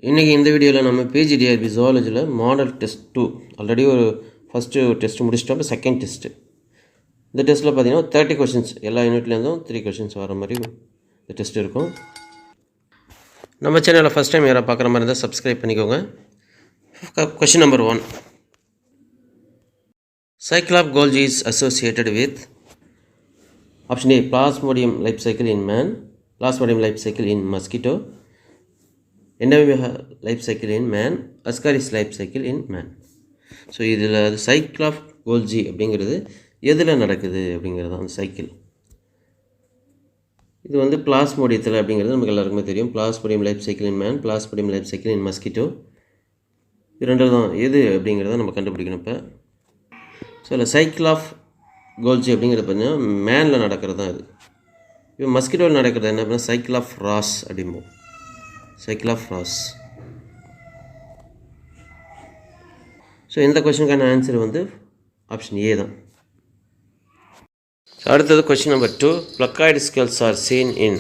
இன்றைக்கி இந்த வீடியோவில் நம்ம பிஜிடிஆர்பி ஜுவாலஜியில் மாடல் டெஸ்ட் 2 ஆல்ரெடி ஒரு ஃபஸ்ட்டு டெஸ்ட்டு முடிச்சிட்டோம். இப்போ செகண்ட் டெஸ்ட்டு. இந்த டெஸ்ட்டில் பார்த்தீங்கன்னா 30 கொஷின்ஸ் எல்லா யூனிட்லேருந்தும் 3 கொஷின்ஸ் வர மாதிரி இந்த டெஸ்ட் இருக்கும். நம்ம சேனலில் ஃபஸ்ட் டைம் யாராவது பார்க்குற மாதிரி இருந்தால் சப்ஸ்கிரைப் பண்ணிக்கோங்க. Question number 1. Cycle of Golgi is associated with option A Plasmodium life cycle in man, Plasmodium life cycle in mosquito, Endemia life cycle in man, Ascaris life cycle in man. So இதில் அது cycle of Golgi அப்படிங்கிறது எதில் நடக்குது அப்படிங்கிறது அந்த cycle. இது வந்து பிளாஸ்மோடியத்தில் அப்படிங்கிறது நமக்கு எல்லாருக்குமே தெரியும். Plasmodium life cycle in man, plasmodium life cycle in mosquito. இது ரெண்டு தான் எது அப்படிங்கிறத நம்ம கண்டுபிடிக்கணும். இப்போ ஸோ இல்லை சைக்கிள் ஆஃப் கோல்ஜி அப்படிங்கிறது பார்த்தீங்கன்னா மேனில் நடக்கிறது தான் இது. இப்போ மஸ்கிட்டோவில் நடக்கிறது என்ன அப்படின்னா சைக்கிள் ஆஃப் ராஸ் அப்படிம்போம். Cycle of Ross. ஸோ இந்த கொஷனுக்கான ஆன்சர் வந்து ஆப்ஷன் ஏ தான். அடுத்தது question number 2. Placoid scales are seen in.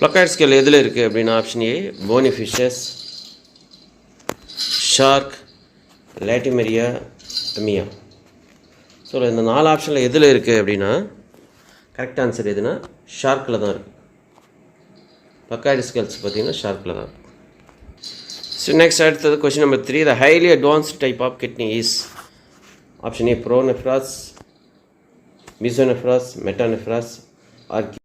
Placoid scale எதில் இருக்குது அப்படின்னா option A bony fishes, shark, latimeria, மியா. ஸோ இந்த 4 ஆப்ஷனில் எதில் இருக்குது அப்படின்னா கரெக்ட் ஆன்சர் எதுனா ஷார்க்கில் தான் இருக்குது. ப்ளக்காய்டு ஸ்கேல்ஸ் பார்த்தீங்கன்னா ஷார்க்கில் தான் இருக்குது. ஸோ நெக்ஸ்ட் அடுத்தது question number 3. The highly advanced type of kidney is option A pronephros, mesonephros, metanephros, ஆர்கி.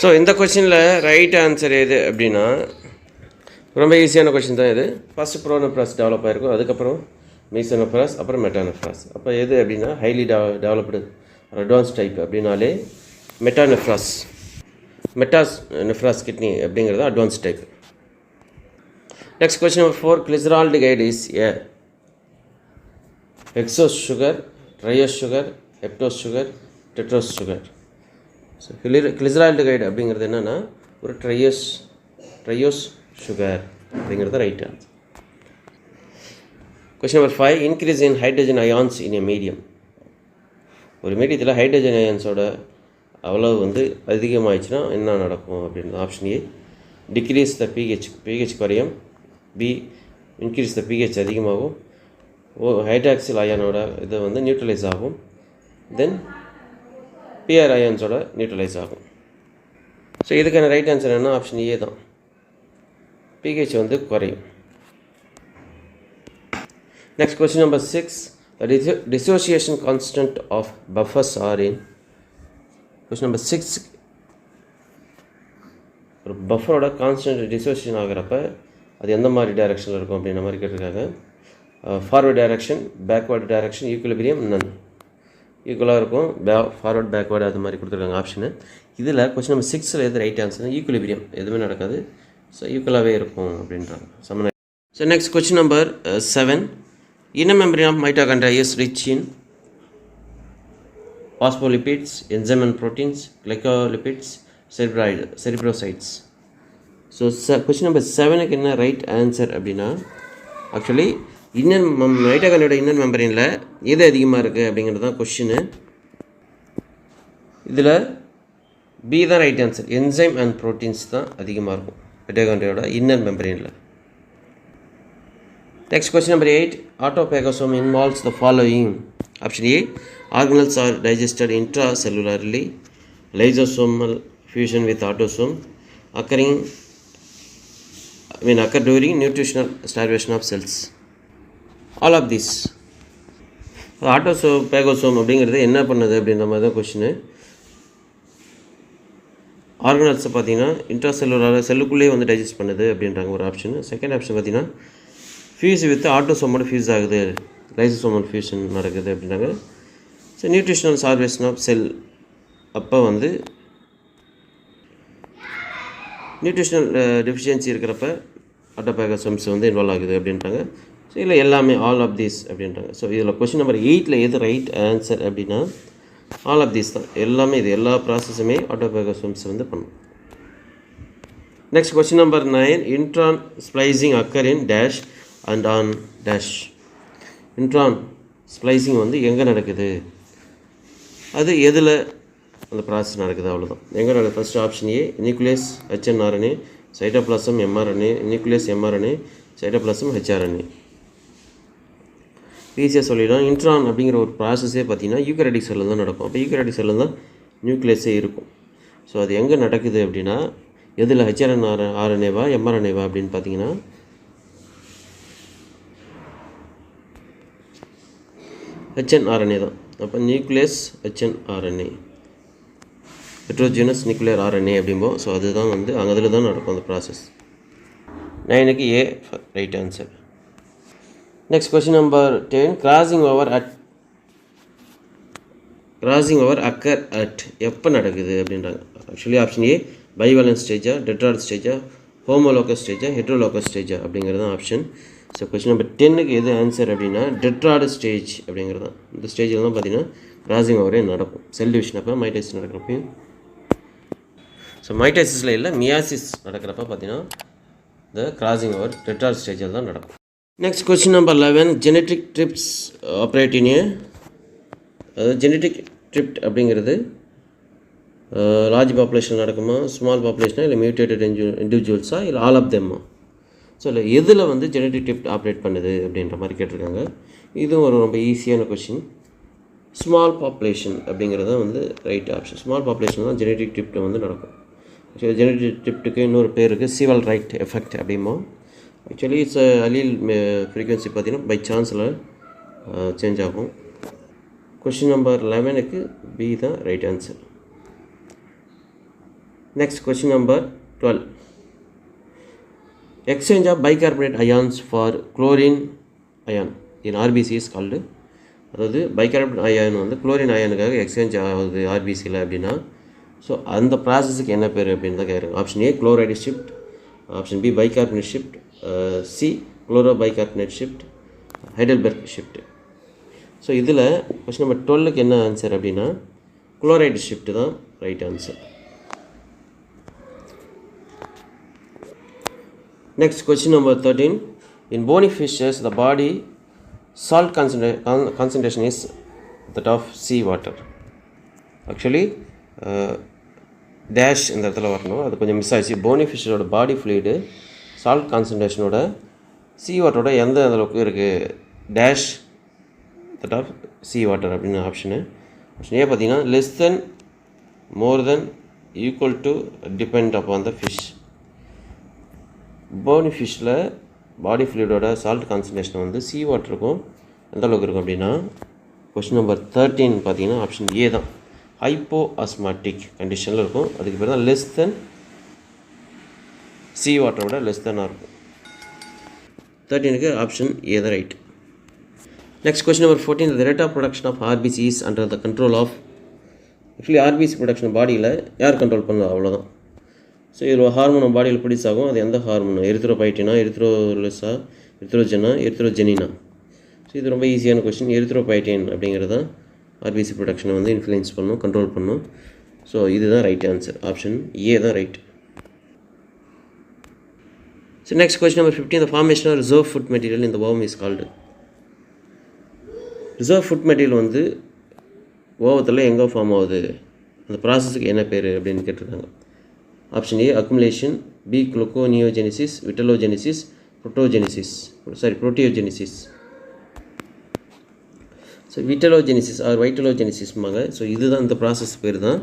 ஸோ இந்த கொஷினில் ரைட் ஆன்சர் எது அப்படின்னா ரொம்ப ஈஸியான கொஷின் தான் இது. ஃபஸ்ட்டு ப்ரோனெஃப்ராஸ் டெவலப் ஆகிருக்கும், அதுக்கப்புறம் மிசோனெஃப்ராஸ், அப்புறம் மெட்டானெஃப்ராஸ். அப்போ எது அப்படின்னா ஹைலி டெவலப்டு அட்வான்ஸ் டைப் அப்படின்னாலே மெட்டானெஃப்ராஸ், மெட்டானெஃப்ராஸ் கிட்னி அப்படிங்கிறது advance type. Next question number 4. Glyceraldehyde is a hexose sugar, triose sugar, heptose sugar, tetrose sugar. So glyceraldehyde அப்படிங்கிறது என்னென்னா ஒரு ட்ரையோஸ் சுகர் அப்படிங்கிறது right answer. Question number 5. Increase in hydrogen ions in a medium. ஒரு மீடியத்தில் hydrogen அயான்ஸோட அவ்வளவு வந்து அதிகமாகிடுச்சுன்னா என்ன நடக்கும் அப்படின்றது option A decrease the pH குறையும், பி இன்க்ரீஸ் த பிஹெச் அதிகமாகும், ஹைட்ராக்சில் அயானோட இது வந்து நியூட்ரலைஸ் ஆகும், தென் பிஆர் அயான்ஸோட நியூட்ரலைஸ் ஆகும். ஸோ இதுக்கான ரைட் ஆன்சர் என்ன ஆப்ஷன் ஏ தான், பிஹெச் வந்து குறையும். Next question number 6. The dissociation constant of buffers are in. Question number 6. ஒரு பஃபரோட கான்ஸ்டன்ட் டிசோசியேஷன் ஆகிறப்ப அது எந்த மாதிரி டைரக்ஷனில் இருக்கும் அப்படின்ற மாதிரி கேட்டிருக்காங்க. Forward direction, backward direction, equilibrium, none. ஈக்குவலாக இருக்கும், ஃபார்வர்ட் பேக்வேர்டு அது மாதிரி கொடுத்துருக்காங்க ஆப்ஷனு. இதில் கொஸ்டின் நம்பர் 6ல் எது ரைட் ஆன்சர்னா ஈக்குலிபிரியம், எதுவுமே நடக்காது. ஸோ ஈக்குவலாகவே இருக்கும் அப்படின்றாங்க சமன். So next question number 7. Inner membrane of mitochondria is rich in phospholipids, enzyme and proteins, glycolipids, cerebrosides. So question number 7க்கு என்ன ரைட் ஆன்சர் அப்படின்னா ஆக்சுவலி இன்னர் மைட்டோகாண்ட்ரியோட இன்னர் மெம்பரேனில் எது அதிகமாக இருக்குது அப்படிங்கிறது தான் கொஷினு. இதில் பி தான் right answer. Enzyme and proteins தான் அதிகமாக இருக்கும் மைட்டோகாண்ட்ரியோட inner மெம்பரேனில். Next question number 8. Autophagosome involves the following. Option A. Organelles are digested intracellularly. Lysosomal fusion with autosome occur during nutritional starvation of cells. All of this. Autophagosome அப்படிங்கிறது என்ன பண்ணுது அப்படின்ற மாதிரி தான் question. ஆர்கனல்ஸை பார்த்தீங்கன்னா இன்ட்ராசெல்லுலர் செல்லுக்குள்ளேயே வந்து டைஜஸ்ட் பண்ணுது அப்படின்றாங்க ஒரு ஆப்ஷன். செகண்ட் ஆப்ஷன் பார்த்தீங்கன்னா ஃபியூஸ் வித் ஆட்டோசோமோட ஃபியூஸ் ஆகுது, லைசோசோமல் ஃபியூஷன் நடக்குது அப்படின்னாங்க. ஸோ நியூட்ரிஷனல் சார்வேஷன் ஆஃப் செல் அப்போ வந்து நியூட்ரிஷனல் டெஃபிஷியன்சி இருக்கிறப்ப ஆட்டோபேகசோம்ஸ் வந்து இன்வால்வ் ஆகுது அப்படின்றாங்க. ஸோ இதில் எல்லாமே ஆல் ஆஃப் தீஸ் அப்படின்றாங்க. ஸோ இதில் கொஸ்டின் நம்பர் 8ல் எது ரைட் ஆன்சர் அப்படின்னா ஆல் ஆஃப் தீஸ் தான். எல்லாமே இது எல்லா ப்ராசஸுமே ஆட்டோபேகசோம்ஸ் வந்து பண்ணும். Next question number 9. இன்ட்ரான் splicing occur in dash and on dash. இன்ட்ரான் splicing வந்து எங்கே நடக்குது, அது எதில் அந்த ப்ராசஸ் நடக்குது, அவ்வளோதான். எங்கே நடக்குது? First option A nucleus, HNRNA, cytoplasm mRNA, nucleus mRNA, cytoplasm hRNA. ஈஸியாக சொல்லிடலாம். இன்ட்ரான் அப்படிங்கிற ஒரு ப்ராசஸே பார்த்தீங்கன்னா யூகரியோட்டிக் செல்லில் தான் நடக்கும். அப்போ யூகரியோட்டிக் செல்லில் தான் நியூக்ளியஸே இருக்கும். ஸோ அது எங்கே நடக்குது அப்படின்னா எதில் hRNA-வா mRNA-வா அப்படின்னு பார்த்தீங்கன்னா hRNA தான். அப்போ nucleus hRNA, heterogeneous nuclear RNA அப்படிம்போம். ஸோ அதுதான் வந்து அங்கே அதில் தான் நடக்கும் அந்த ப்ராசஸ். 9க்கு A right answer. Next question number 10. Crossing over occur at எப்போ நடக்குது அப்படின்றாங்க. ஆக்சுவலி ஆப்ஷன் ஏ பைவேலன்ஸ் ஸ்டேஜா, டெட்ராய்ட் ஸ்டேஜா, ஹோமோலோகஸ் ஸ்டேஜா, ஹெட்ரோலோகஸ் ஸ்டேஜா அப்படிங்கிறது தான் ஆப்ஷன். ஸோ கொஸ்டின் நம்பர் 10க்கு எது ஆன்சர் அப்படின்னா டெட்ராய்ட் ஸ்டேஜ் அப்படிங்கிறது தான். இந்த ஸ்டேஜில் தான் பார்த்தீங்கன்னா கிராசிங் ஓவரே நடக்கும். செல் டிவிஷன் அப்போ மைட்டோசிஸ் நடக்கிறப்பையும். ஸோ மைட்டோசிஸில் இல்லை மியாசிஸ் நடக்கிறப்ப பார்த்தீங்கன்னா இந்த கிராசிங் ஓவர் டெட்ராய்ட் ஸ்டேஜில் தான் நடக்கும். Next question number 11. Genetic drifts operate in a, அதாவது ஜெனட்டிக் ட்ரிப்ட் அப்படிங்கிறது லார்ஜ் பாப்புலேஷன் நடக்குமா, ஸ்மால் பாப்புலேஷனா, இல்லை மியூட்டேட்டட் இண்டிவிஜுவல்ஸா, இல்லை ஆல் ஆஃப் தெம்மா? ஸோ இல்லை எதில் வந்து ஜெனட்டிக் ட்ரிப்ட் ஆப்ரேட் பண்ணுது அப்படின்ற மாதிரி கேட்டிருக்காங்க. இதுவும் ஒரு ரொம்ப ஈஸியான கொஸ்டின். ஸ்மால் பாப்புலேஷன் அப்படிங்கிறது தான் வந்து ரைட் ஆப்ஷன். ஸ்மால் பாப்புலேஷன் தான் ஜெனட்டிக் ட்ரிப்ட் வந்து நடக்கும். ஆக்சுவலி ஜெனட்டிக் ட்ரிப்ட்டுக்கு இன்னொரு பேர் இருக்குது, சீவல் ரைட் எஃபெக்ட் அப்படிமோ. ஆக்சுவலி இட்ஸ் அலீல் ஃப்ரீக்வன்சி பார்த்திங்கன்னா பை சான்ஸில் சேஞ்ச் ஆகும். கொஸ்டின் நம்பர் 11க்கு பி தான் right answer. Next question number 12. Exchange of bicarbonate ions for chlorine ion in RBC is called. அதாவது பைகார்பனேட் அயான் வந்து குளோரின் அயானுக்காக exchange ஆகுது ஆர்பிசியில் அப்படின்னா ஸோ அந்த ப்ராசஸுக்கு என்ன பேர் அப்படின்னு தான் கேட்குறாங்க. Option A chloride shift, option B bicarbonate shift, C chloro bicarbonate shift, Heidelberg shift. So இதில் கொஸ்டின் நம்பர் 12க்கு என்ன ஆன்சர் அப்படின்னா குளோரைடு ஷிஃப்ட் தான் right answer. Next question number 13. In bony fishes, the body salt concentration is that of sea water. Actually, dash இந்த இடத்துல வரணும், அது கொஞ்சம் மிஸ் ஆகிடுச்சு. போனி ஃபிஷ்ஷோட பாடி ஃப்ளூயிடு சால்ட் கான்சன்ட்ரேஷனோட சீ வாட்டரோட எந்த அளவுக்கு இருக்குது, dash that of sea water அப்படின்னு ஆப்ஷனு. ஆப்ஷன் ஏ பார்த்தீங்கன்னா less than, more than, equal to, depend upon the fish. Bony ஃபிஷ்ஷில் பாடி ஃப்ளூயிடோட சால்ட் கான்சன்ட்ரேஷன் வந்து சீ வாட்டருக்கும் எந்த அளவுக்கு இருக்கும் அப்படின்னா கொஸ்டின் நம்பர் 13 பார்த்தீங்கன்னா ஆப்ஷன் ஏ தான், ஹைப்போ அஸ்மாட்டிக் கண்டிஷனில் இருக்கும். அதுக்கு பேர் தான் லெஸ் தென், சீ வாட்டரோட லெஸ் தென்னாக இருக்கும். 13க்கு ஆப்ஷன் ஏ தான் right. Next question number 14. The rate of production of RBC is under the control of. Actually RBC production பாடியில் யார் கண்ட்ரோல் பண்ணலாம், அவ்வளோதான். ஸோ இதில் ஹார்மோன் பாடியில் ப்ரொடியூஸ் ஆகும். அது எந்த ஹார்மோனா, எரித்ரோபைட்டினா, எரித்ரோலிஸா, எரித்ரோஜனா, எரித்ரோஜெனினா? ஸோ இது ரொம்ப ஈஸியான கொஸ்டின். எரித்ரோபைட்டின் அப்படிங்கிறது தான் ஆர்பிசி ப்ரொடக்ஷனை வந்து இன்ஃப்ளூயன்ஸ் பண்ணும், கண்ட்ரோல் பண்ணும். ஸோ இதுதான் ரைட் ஆன்சர். ஆப்ஷன் ஏ தான் right. So next question number 15. The formation of reserve food material in the worm is called. Reserve food material வந்து ஓவத்தில் எங்கே ஃபார்ம் ஆகுது, அந்த ப்ராசஸுக்கு என்ன பேர் அப்படின்னு கேட்டிருக்காங்க. Option A accumulation, B gluconeogenesis, vitellogenesis, proteogenesis. So vitellogenesis or வைட்டலோஜெனிசிஸ்மாங்க. ஸோ இதுதான் இந்த ப்ராசஸ் பேர் தான்.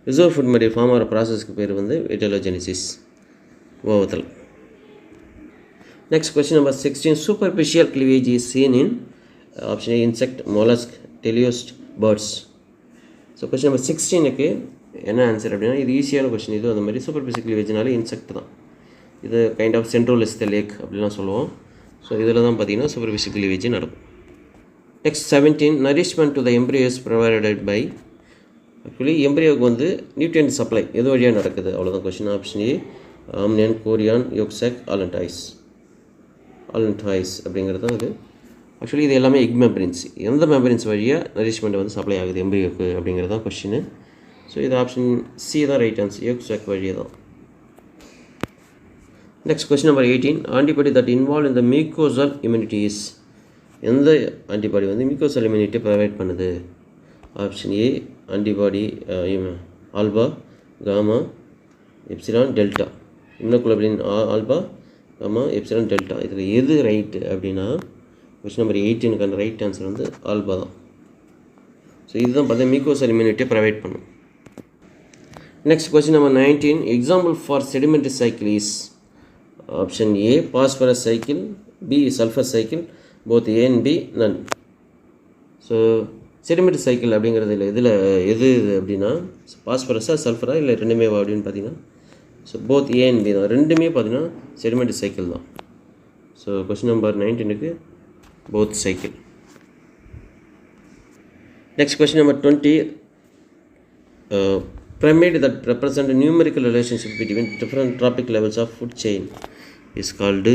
ரிசர்வ் ஃபுட் மெட்டீரியல் ஃபார்ம் ஆகிற ப்ராசஸ்க்கு பேர் வந்து விட்டலோஜெனிசிஸ் ஓவத்தில். Next question number 16. Superficial cleavage is seen in option A insect, mollusc, teleost, birds. So question number 16க்கு என்ன ஆன்சர் அப்படின்னா இது ஈஸியான கொஸ்டின். இது அந்த மாதிரி சூப்பர்ஃபிஷியல் கிளீவேஜ்னால இன்செக்ட் தான். இது kind of centrolecithal அப்படிலாம் சொல்லுவோம். ஸோ இதில் தான் பார்த்தீங்கன்னா சூப்பர்ஃபிஷியல் கிளீவேஜ் நடக்கும். Next 17. Nourishment to the embryos provided by. Actually எம்ப்ரியோவுக்கு வந்து நியூட்ரியன்ட் சப்ளை எது வழியாக நடக்குது, அவ்வளோதான் question. Option A amnion, chorion, yolk sac, allantois அப்படிங்கிறது தான் இது. ஆக்சுவலி இது எல்லாமே எக் மெம்பரின்ஸ். எந்த மெம்பரின்ஸ் வழியாக நரிஷ்மெண்ட் வந்து சப்ளை ஆகுது எம்ப்ரியோக்கு அப்படிங்கிறது தான் கொஸ்டின். ஸோ இது ஆப்ஷன் சி தான் ரைட் ஆன்சர், யோக்சாக் வழியாக தான். Next question number 18. Antibody that involve இந்த மியூக்கோசல் இம்யூனிட்டிஸ். எந்த ஆன்டிபாடி வந்து மியூக்கோசல் இம்யூனிட்டி ப்ரொவைட் பண்ணுது? Option A antibody alpha, gamma, epsilon, delta. Immunoglobulin alpha epsilon delta. இதில் எது ரைட்டு அப்படின்னா கொஸ்டின் நம்பர் 18க்கான ரைட் ஆன்சர் வந்து ஆல்பா தான். ஸோ இதுதான் பார்த்தா மியூக்கோசல் இம்யூனிட்டியை ப்ரொவைட் பண்ணும். Next question number 19. Example for sedimentary cycle is option A phosphorus cycle, B sulphur cycle, both A and B none. So sedimentary cycle அப்படிங்கிறது இதில் எது அப்படின்னா பாஸ்பரஸா சல்ஃபரா இல்லை ரெண்டுமேவா அப்படின்னு பார்த்தீங்கன்னா so both A and B தான். ரெண்டுமே பார்த்தீங்கன்னா செடிமெண்ட்ரி சைக்கிள் தான். ஸோ கொஸ்டின் நம்பர் 19க்கு both cycle. Next question number 20. Pyramid that represent a numerical relationship between different trophic levels of food chain is called.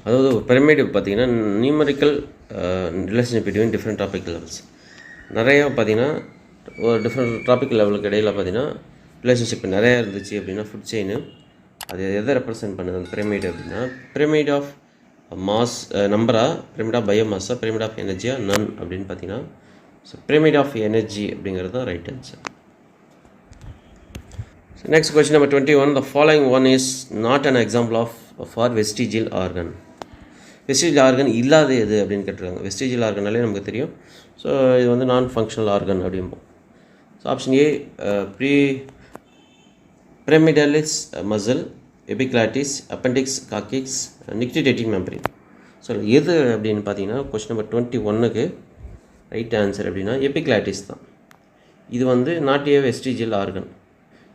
அதாவது ஒரு பிரமிடு பார்த்திங்கன்னா numerical relationship between different traffic levels. நிறையா பார்த்திங்கன்னா ஒரு different traffic லெவலுக்கு இடையில் பார்த்திங்கன்னா ரிலேஷன்ஷிப் நிறையா இருந்துச்சு அப்படின்னா ஃபுட் செயின் அது எதை ரெப்ரசென்ட் பண்ணுது அந்த பிரமிடு அப்படின்னா பிரமிட் ஆஃப் மாஸ் நம்பரா, பிரமிட் ஆஃப் பயோமாஸா, பிரமிட் ஆஃப் எனர்ஜியா, நன் அப்படின்னு பார்த்தீங்கன்னா ஸோ பிரமிட் ஆஃப் எனர்ஜி அப்படிங்கிறது தான் right answer. Next question number 21. The following one is not an example of for vestigial organ. Vestigial organ இல்லாத எது அப்படின்னு கேட்டிருக்காங்க. வெஸ்டிஜியல் ஆர்கனாலே நமக்கு தெரியும். ஸோ இது வந்து நான் ஃபங்க்ஷனல் ஆர்கன் அப்படிம்போம். So option A pyramidalis muscle, epiglottis, appendix, coccyx, nictitating membrane. So எது அப்படின்னு பார்த்தீங்கன்னா கொஸ்டின் நம்பர் 21க்கு ரைட் ஆன்சர் அப்படின்னா எபிக்ளாட்டிஸ் தான். இது வந்து நாட் ஏ வெஸ்டிஜியல் ஆர்கன்.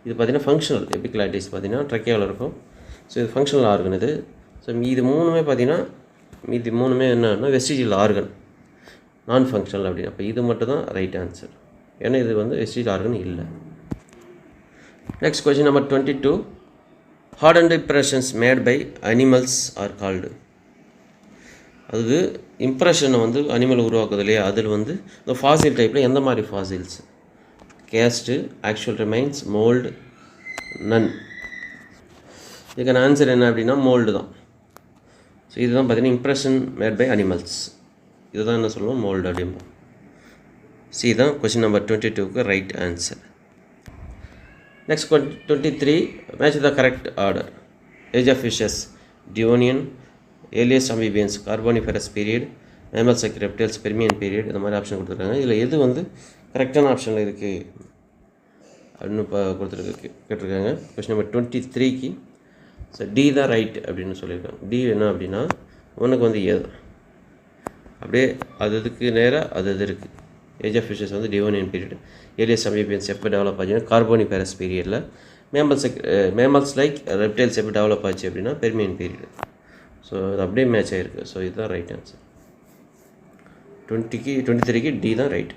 இது பார்த்திங்கன்னா ஃபங்க்ஷனல். எபிக்ளாட்டிஸ் பார்த்திங்கன்னா ட்ரக்கியாவில் இருக்கும். ஸோ இது ஃபங்க்ஷனல் ஆர்கன் இது. ஸோ மீதி மூணுமே என்னன்னா வெஸ்டிஜியல் ஆர்கன், நான் ஃபங்க்ஷனல் அப்படின்னு. அப்போ இது மட்டும் தான் ரைட் ஆன்சர், ஏன்னா இது வந்து வெஸ்டிஜியல் ஆர்கன் இல்லை. Next question number 22. Hardened impressions made by animals are called. அது இம்ப்ரெஷனை வந்து அனிமல் உருவாக்குது இல்லையா, அதில் வந்து இந்த ஃபாசில் டைப்பில் எந்த மாதிரி fossils? Cast, actual remains, mould, none. இதுக்கான ஆன்சர் என்ன அப்படின்னா மோல்டு தான். ஸோ இதுதான் பார்த்தீங்கன்னா இம்ப்ரெஷன் மேட் பை அனிமல்ஸ். இதுதான் என்ன சொல்லுவோம், மோல்டு அப்படிம்போம். சி தான் கொஸ்டின் நம்பர் 22க்கு right answer. Next 23. Match the correct order. Age of fishes Devonian, ஏலியஸ் amphibians Carboniferous period, mammals like reptiles Permian period. இந்த மாதிரி ஆப்ஷன் கொடுத்துருக்காங்க. இதில் எது வந்து கரெக்டான ஆப்ஷனில் இருக்குது அப்படின்னு கேட்டிருக்காங்க. கொஸ்டின் நம்பர் 23க்கு ஸோ டி தான் ரைட் அப்படின்னு சொல்லியிருக்காங்க. டி என்ன அப்படின்னா உனக்கு வந்து ஏது அப்படியே அதுக்கு நேராக அது இருக்குது. ஏஜ் ஆஃப் ஃபிஷஸ் வந்து டியோனியன் பீரியட், ஏலியஸ் அம்பிபியன்ஸ் எப்போ டெவலப் ஆச்சுன்னா கார்போனிஃபெரஸ் பீரியடில், மேமல்ஸ் லைக் ரெப்டைல்ஸ் எப்போ டெவலப் ஆச்சு அப்படின்னா பெர்மியன் பீரியட். ஸோ அது அப்படியே மேட்ச் ஆகிருக்கு. ஸோ இதுதான் ரைட் ஆன்சர். 23க்கு டி தான் right.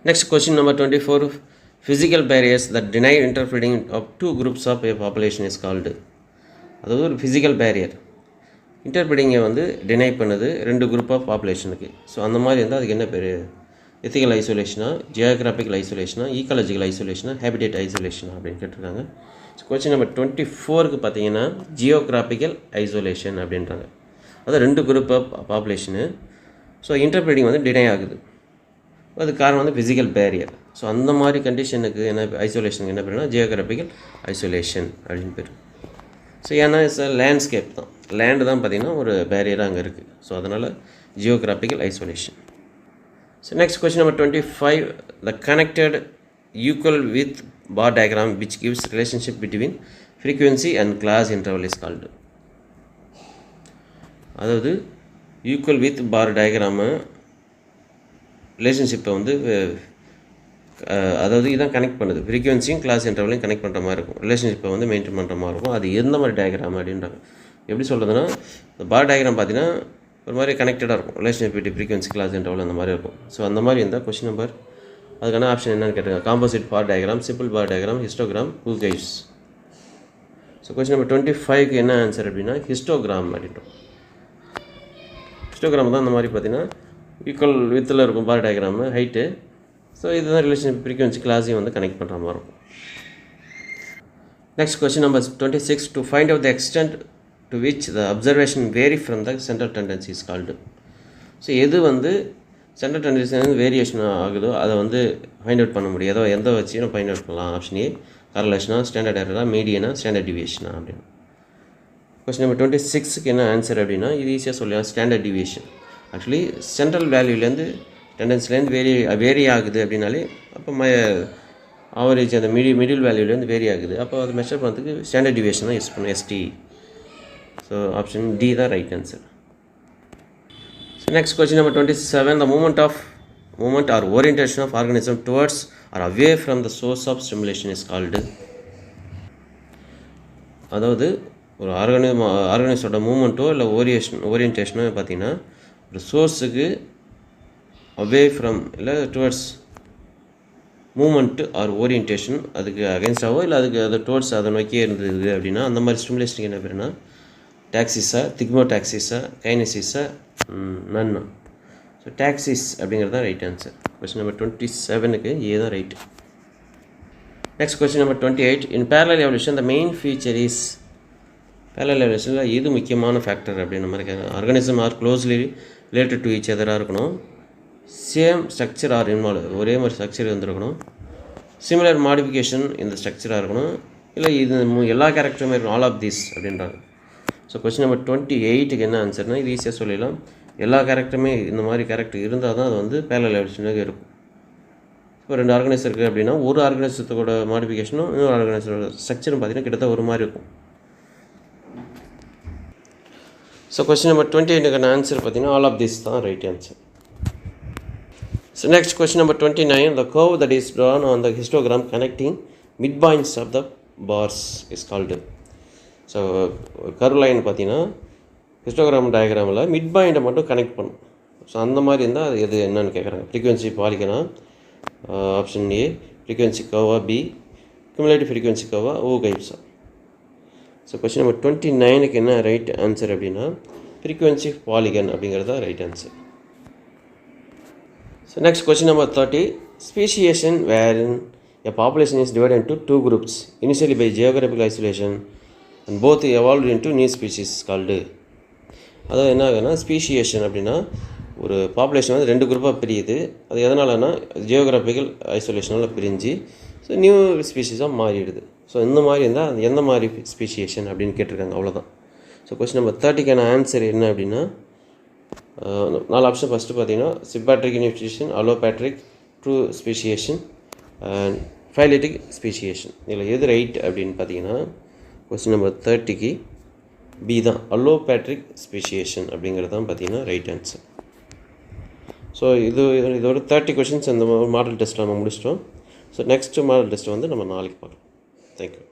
Next question number 24. Physical barriers that deny interbreeding of two groups of a population is called. அதாவது ஒரு ஃபிசிக்கல் பேரியர் இன்டர்பிரீடிங்கை வந்து டினை பண்ணுது ரெண்டு குரூப் ஆஃப் பாப்புலேஷனுக்கு. ஸோ அந்த மாதிரி இருந்தால் அதுக்கு என்ன பேர்? எத்திக்கல் ஐசோலேஷனா, ஜியோகிராஃபிக்கல் ஐசோலேஷனா, ஈக்காலஜிக்கல் ஐசோலேஷனா, ஹேபிடேட் ஐசோலேஷனா அப்படின்னு கேட்டிருக்காங்க. ஸோ கொஸ்டின் நம்பர் 24க்கு பார்த்தீங்கன்னா ஜியோகிராஃபிக்கல் ஐசோலேஷன் அப்படின்றாங்க. அது ரெண்டு குரூப் ஆஃப் பாப்புலேஷனு. ஸோ இன்டர்பிரீடிங் வந்து டினை ஆகுது. அதுக்கு காரணம் வந்து ஃபிசிக்கல் பேரியர். ஸோ அந்த மாதிரி கண்டிஷனுக்கு என்ன ஐசோலேஷனுக்கு என்ன பேருனா ஜியோகிராஃபிக்கல் ஐசோலேஷன் அப்படின்னு பேர். ஸோ ஏன்னா லேண்ட்ஸ்கேப் தான், லேண்டு தான் பார்த்திங்கன்னா ஒரு பேரியராக அங்கே இருக்குது. ஸோ அதனால் geographical isolation. So next question number 25. The connected equal with bar diagram which gives relationship between frequency and class interval is called. அதாவது ஈக்குவல் வித் பார் டயக்ராமு ரிலேஷன்ஷிப்பை வந்து அதாவது இதான் கனெக்ட் பண்ணுது. ஃப்ரீக்வன்சியும் கிளாஸ் இன்டர்வலையும் கனெக்ட் பண்ணுற மாதிரி இருக்கும், ரிலேஷன்ஷிப்பை வந்து மெயின்டைன் பண்ணுற மாதிரி இருக்கும். அது எந்த மாதிரி டயக்ராம் அப்படின்றாங்க. எப்படி சொல்கிறதுனா இந்த பார் டயக்ராம் பார்த்தீங்கன்னா ஒரு மாதிரி கனெக்டடாக இருக்கும், relationship with frequency class interval அந்த மாதிரி இருக்கும். ஸோ அந்த மாதிரி இருந்தால் கொஸ்டின் நம்பர் அதுக்கான ஆப்ஷன் என்னென்னு கேட்டிருக்காங்க. Composite bar diagram, simple bar diagram, histogram, ogives. So question number 25க்கு என்ன ஆன்சர் அப்படின்னா ஹிஸ்டோகிராம் அப்படின்றோம். ஹிஸ்டோகிராம் தான் இந்த மாதிரி பார்த்தீங்கன்னா ஈக்குவல் வித்தில் இருக்கும் பார் டயக்ராமு ஹைட்டு. ஸோ இதுதான் ரிலேஷன்ஷிப் ஃப்ரீக்வன்சி கிளாஸையும் வந்து கனெக்ட் பண்ணுற மாதிரி இருக்கும். Next question number 26. To find out the extent to which the observation vary from the central tendency is called. So எது வந்து சென்ட்ரல் டெண்டன்சி வேரியேஷன் ஆகுதோ அதை வந்து ஃபைண்ட் அவுட் பண்ண முடியாதோ எந்த வச்சு நம்ம ஃபைண்ட் அவுட் பண்ணலாம். ஆப்ஷன் ஏ கரலேஷனா, ஸ்டாண்டர்ட் எரரா, மீடியனா, ஸ்டாண்டர்ட் டிவியேஷனா அப்படின்னு. கொஸ்டின் நம்பர் 26க்கு என்ன ஆன்சர் அப்படின்னா, இது ஈஸியாக சொல்லலாம், ஸ்டாண்டர்ட் டிவியேஷன். ஆக்சுவலி சென்ட்ரல் வேல்யூலேருந்து டெண்டன்ஸ்லேருந்து வேரி ஆகுது அப்படின்னாலே அப்போ ஆவரேஜ் அந்த மிடில் வேல்யூலேருந்து வேரி ஆகுது, அப்போ அது மெஷர் பண்ணுறதுக்கு ஸ்டாண்டர்ட் டிவியேஷன் தான் யூஸ் பண்ணும், ST. ஸோ ஆப்ஷன் டி தான் right answer. So next question number 27, the movement or orientation of organism towards or away from the source of stimulation is called. அதாவது ஒரு ஆர்கனிசோட மூமெண்ட்டோ இல்லை ஓரியன்டேஷனோ பார்த்திங்கன்னா ஒரு சோர்ஸுக்கு அவே ஃப்ரம் இல்லை towards moment R orientation அதுக்கு அகேன்ஸ்டாவோ இல்லை அதுக்கு அதை டுவர்ட்ஸ் அதை நோக்கியே இருந்தது அப்படின்னா அந்த மாதிரி ஸ்டிமுலேஷனுக்கு என்ன பேருன்னா டாக்ஸிஸா, திக்மோடாக்சிஸா, கைனசிஸா, நன்னா. ஸோ டாக்ஸிஸ் அப்படிங்கிறது தான் ரைட் ஆன்சர். கொஸ்டின் நம்பர் 27க்கு ஏ தான் right. Next question number 28, in parallel evolution the main feature is. parallel evolutionல எது முக்கியமான ஃபேக்டர் அப்படின்ற மாதிரி கேட்குறாங்க. Organism are closely related to each அதராக இருக்கணும், சேம் ஸ்ட்ரக்சர் ஆர் இன்வால்வ், ஒரே மாதிரி ஸ்ட்ரக்சர் வந்துருக்கணும், சிமிலர் மாடிஃபிகேஷன் இந்த ஸ்ட்ரக்சராக இருக்கணும், இல்லை இது எல்லா கேரக்டருமே இருக்கணும், ஆல் ஆஃப் திஸ் அப்படின்றாங்க. ஸோ கொஸ்டின் நம்பர் 28க்கு என்ன ஆன்சர்னால் இது ஈஸியாக சொல்லிடலாம், எல்லா கேரக்டருமே இந்த மாதிரி கேரக்டர் இருந்தால் தான் அது வந்து parallel evolutionாக இருக்கும். இப்போ 2 ஆர்கனைசர் இருக்குது அப்படின்னா ஒரு ஆர்கனைசத்தோட மாடிஃபிகேஷனும் இன்னொரு ஆர்கனைசரோட ஸ்ட்ரக்சரும் பார்த்திங்கன்னா கிட்டத்தட்ட ஒரு மாதிரி இருக்கும். ஸோ கொஸ்டின் நம்பர் 28க்கான ஆன்சர் பார்த்திங்கன்னா ஆல் ஆஃப் திஸ் தான் right answer. So next question number 29, the curve that is drawn on the histogram connecting midpoints of the bars is called. So curve line பார்த்திங்கன்னா histogram டயக்ராமில் mid பாயிண்ட்டை மட்டும் connect பண்ணும். So அந்த மாதிரி இருந்தால் அது எது என்னன்னு கேட்குறாங்க. ஃப்ரீக்வன்சி பாலிகனா, ஆப்ஷன் ஏ. ஃப்ரீக்வன்சி கர்வா, பி. குமுலேட்டிவ் ஃப்ரீக்வன்சி கர்வா, ஓ கைப்ஸா. ஸோ கொஸ்டின் நம்பர் 29க்கு என்ன ரைட் ஆன்சர் அப்படின்னா ஃப்ரீக்வன்சி பாலிகன் அப்படிங்கிறது தான் right answer. So next question number 30, speciation wherein a population is divided into 2 groups initially by geographical isolation and both evolved into new species called. அதாவது என்ன ஆகுதுன்னா speciation அப்படின்னா ஒரு பாப்புலேஷன் வந்து 2 குரூப்பாக பிரியுது, அது எதனாலனா ஜியோகிராஃபிக்கல் ஐசோலேஷனால் பிரிஞ்சு ஸோ நியூ ஸ்பீஷீஸாக மாறிடுது. ஸோ இந்த மாதிரி இருந்தால் அது எந்த மாதிரி ஸ்பீசியேஷன் அப்படின்னு கேட்டிருக்காங்க, அவ்வளோதான். ஸோ கொஸ்டின் நம்பர் 30க்கான ஆன்சர் என்ன அப்படின்னா 4 ஆப்ஷன். ஃபஸ்ட்டு பார்த்தீங்கன்னா sympatric initiation, allopatric, true speciation and phyletic speciation. இதில் எது ரைட் அப்படின்னு பார்த்தீங்கன்னா கொஸ்டின் நம்பர் 30க்கு பி தான், அலோபேட்ரிக் ஸ்பீசியேஷன் அப்படிங்கிறது தான் பார்த்தீங்கன்னா ரைட் ஆன்சர். ஸோ இதோட 30 கொஷின்ஸ் அந்த மாடல் டெஸ்ட் நம்ம முடிச்சிட்டோம். ஸோ நெக்ஸ்ட்டு மாடல் டெஸ்ட் வந்து நம்ம நாளைக்கு பார்க்கலாம். தேங்க்யூ.